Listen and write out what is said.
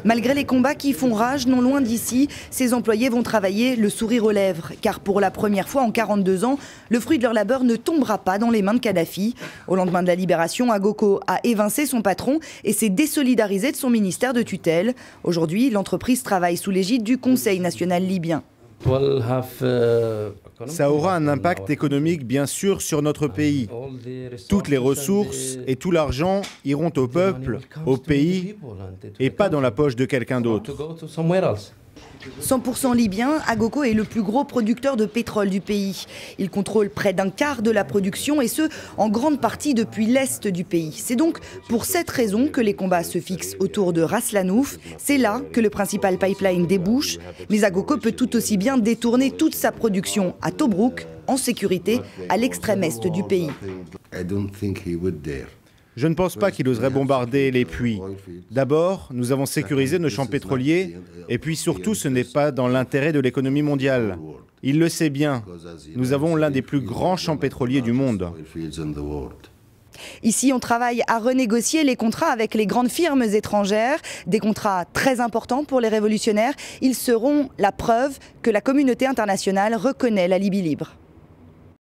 Malgré les combats qui font rage non loin d'ici, ces employés vont travailler le sourire aux lèvres. Car pour la première fois en 42 ans, le fruit de leur labeur ne tombera pas dans les mains de Kadhafi. Au lendemain de la libération, Agoko a évincé son patron et s'est désolidarisé de son ministère de tutelle. Aujourd'hui, l'entreprise travaille sous l'égide du Conseil national libyen. Ça aura un impact économique bien sûr sur notre pays. Toutes les ressources et tout l'argent iront au peuple, au pays, et pas dans la poche de quelqu'un d'autre. 100% libyen, Agoko est le plus gros producteur de pétrole du pays. Il contrôle près d'un quart de la production et ce, en grande partie depuis l'est du pays. C'est donc pour cette raison que les combats se fixent autour de Ras Lanouf. C'est là que le principal pipeline débouche. Mais Agoko peut tout aussi bien détourner toute sa production à Tobrouk, en sécurité, à l'extrême est du pays. Je ne pense pas qu'il oserait bombarder les puits. D'abord, nous avons sécurisé nos champs pétroliers, et puis surtout, ce n'est pas dans l'intérêt de l'économie mondiale. Il le sait bien. Nous avons l'un des plus grands champs pétroliers du monde. Ici, on travaille à renégocier les contrats avec les grandes firmes étrangères, des contrats très importants pour les révolutionnaires. Ils seront la preuve que la communauté internationale reconnaît la Libye libre.